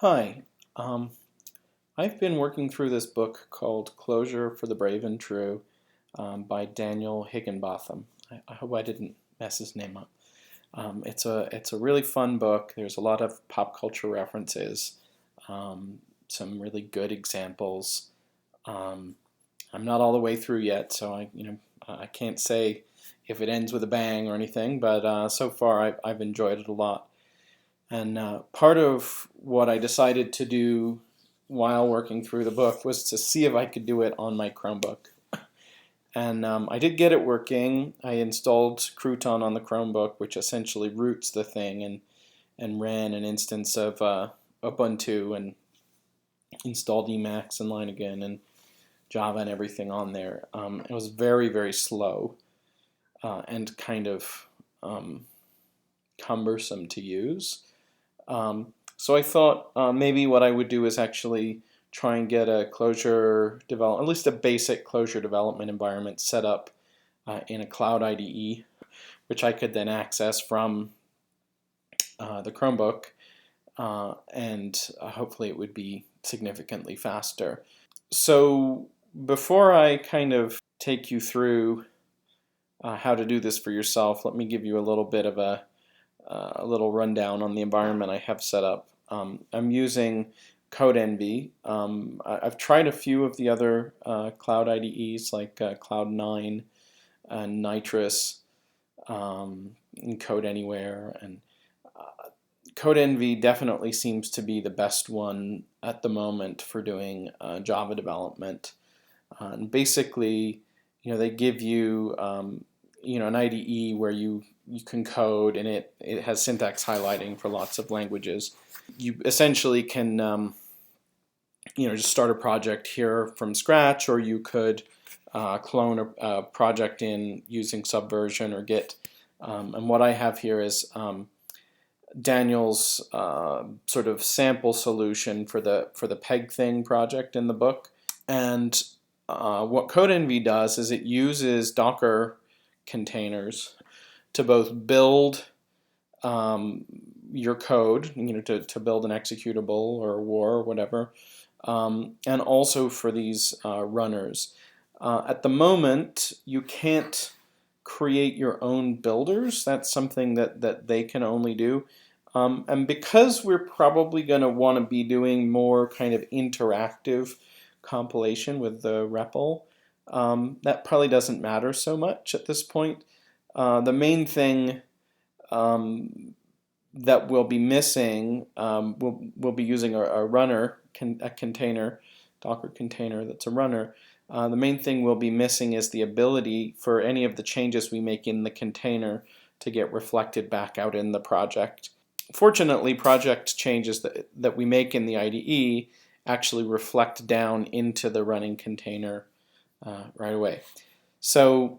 Hi, I've been working through this book called Clojure for the Brave and True by Daniel Higginbotham. I hope I didn't mess his name up. It's a really fun book. There's a lot of pop culture references, some really good examples. Um, I'm not all the way through yet, so I can't say if it ends with a bang or anything, but so far I've enjoyed it a lot. And part of what I decided to do while working through the book was to see if I could do it on my Chromebook. And I did get it working. I installed Crouton on the Chromebook, which essentially roots the thing, and ran an instance of Ubuntu and installed Emacs and Line and Java and everything on there. It was very, very slow and kind of cumbersome to use. So I thought maybe what I would do is actually try and get a Clojure develop, at least a basic Clojure development environment set up in a cloud IDE, which I could then access from the Chromebook, and hopefully it would be significantly faster. So before I kind of take you through how to do this for yourself, let me give you a little bit of a little rundown on the environment I have set up. I'm using CodeEnvy. I've tried a few of the other cloud IDEs like Cloud9 and Nitrous and Code Anywhere, and CodeEnvy definitely seems to be the best one at the moment for doing Java development. And basically, they give you an IDE where you can code, and it has syntax highlighting for lots of languages. You essentially can just start a project here from scratch, or you could clone a project in using Subversion or Git. And what I have here is Daniel's sort of sample solution for the peg thing project in the book. And what CodeEnvy does is it uses Docker containers to both build your code, to build an executable or a war or whatever, and also for these runners. At the moment, you can't create your own builders. That's something that they can only do. And because we're probably going to want to be doing more kind of interactive compilation with the REPL, that probably doesn't matter so much at this point. The main thing that we'll be missing, we'll be using a runner, a container, Docker container that's a runner. The main thing we'll be missing is the ability for any of the changes we make in the container to get reflected back out in the project. Fortunately, project changes that we make in the IDE actually reflect down into the running container right away. So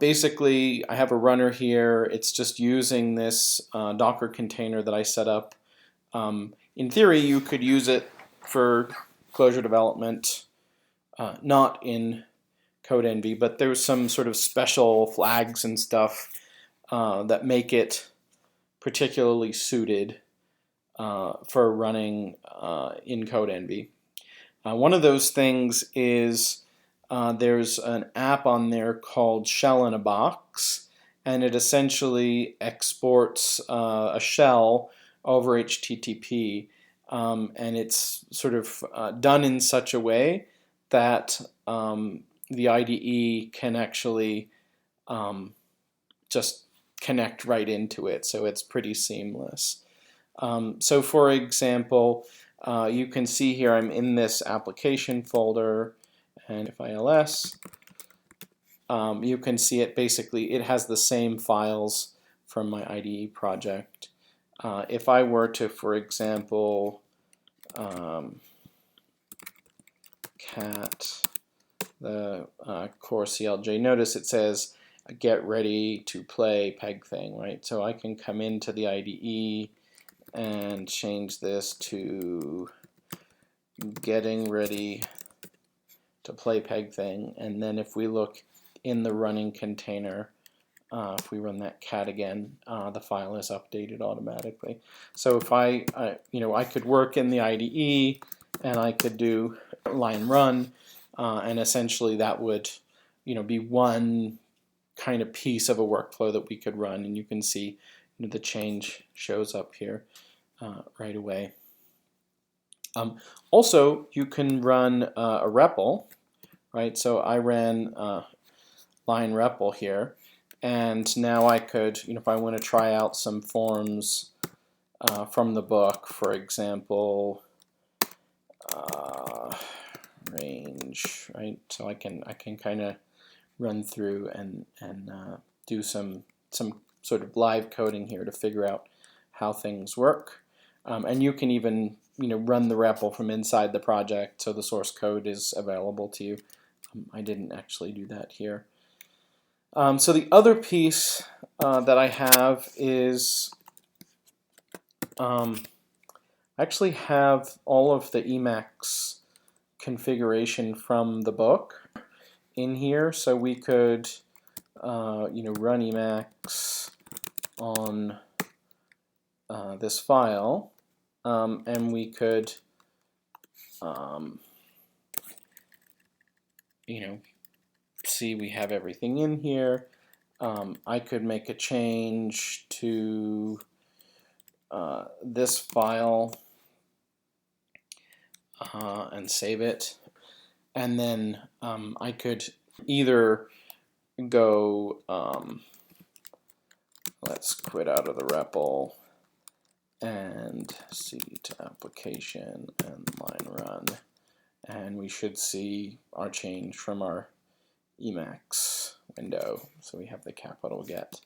basically, I have a runner here. It's just using this Docker container that I set up. In theory, you could use it for Clojure development, not in CodeEnvy, but there's some sort of special flags and stuff that make it particularly suited for running in CodeEnvy. One of those things is there's an app on there called Shell in a Box, and it essentially exports a shell over HTTP, and it's sort of done in such a way that the IDE can actually just connect right into it, so it's pretty seamless. So for example, you can see here I'm in this application folder, and if I ls, you can see it basically, it has the same files from my IDE project. If I were to, for example, cat the core CLJ, notice it says get ready to play peg thing, right? So I can come into the IDE and change this to getting ready to play peg thing, and then if we look in the running container, if we run that cat again, the file is updated automatically. So if I could work in the IDE and I could do line run, and essentially that would be one kind of piece of a workflow that we could run, and you can see the change shows up here right away. Also, you can run a REPL, right? So I ran line REPL here, and now I could, if I want to try out some forms from the book, for example, range, right? So I can kind of run through and do some sort of live coding here to figure out how things work. And you can even run the REPL from inside the project, so the source code is available to you. I didn't actually do that here. So the other piece that I have is I actually have all of the Emacs configuration from the book in here, so we could run Emacs on this file, and we could see we have everything in here. I could make a change to this file and save it, and then I could either go, let's quit out of the REPL and C to application and line run, and we should see our change from our Emacs window. So we have the capital Get.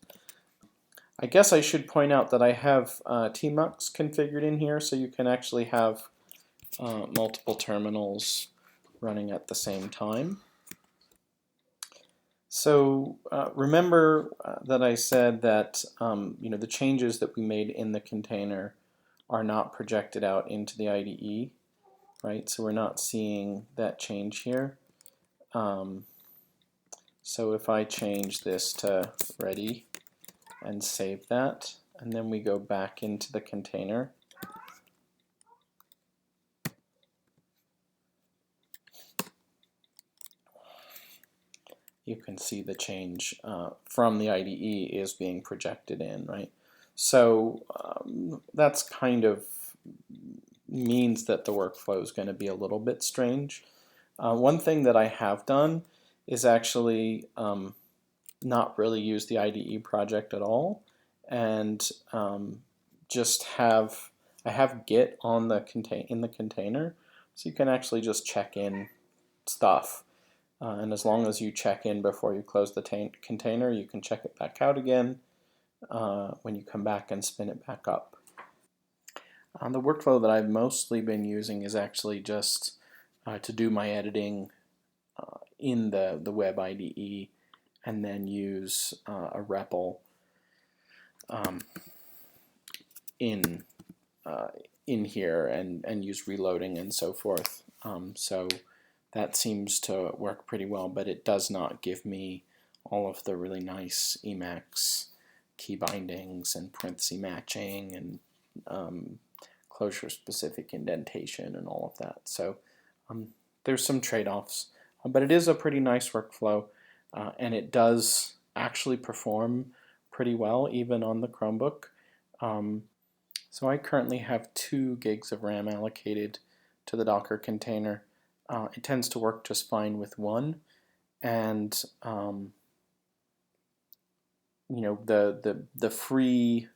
I guess I should point out that I have tmux configured in here, so you can actually have multiple terminals running at the same time. So remember that I said that the changes that we made in the container are not projected out into the IDE, right? So we're not seeing that change here. So if I change this to ready and save that, and then we go back into the container, you can see the change from the IDE is being projected in, right? So that's kind of means that the workflow is going to be a little bit strange. One thing that I have done is actually not really use the IDE project at all, and just I have Git on the in the container, so you can actually just check in stuff. And as long as you check in before you close the container, you can check it back out again when you come back and spin it back up. The workflow that I've mostly been using is actually just to do my editing in the web IDE, and then use a REPL in here and use reloading and so forth. So that seems to work pretty well, but it does not give me all of the really nice Emacs key bindings and parenthesis matching and Clojure specific indentation and all of that. So there's some trade-offs, but it is a pretty nice workflow, and it does actually perform pretty well even on the Chromebook. So I currently have 2 gigs of RAM allocated to the Docker container. It tends to work just fine with 1, and the free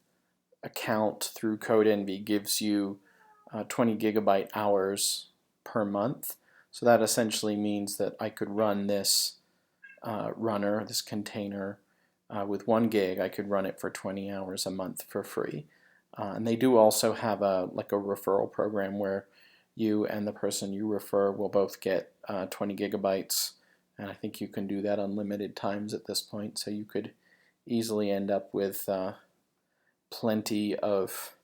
account through CodeEnvy gives you 20 gigabyte hours per month. So that essentially means that I could run this this container with 1 gig. I could run it for 20 hours a month for free. And they do also have a referral program where you and the person you refer will both get 20 gigabytes, and I think you can do that unlimited times at this point, so you could easily end up with plenty of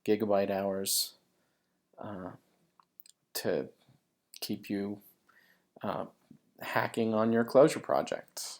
gigabyte hours to keep you hacking on your Clojure projects.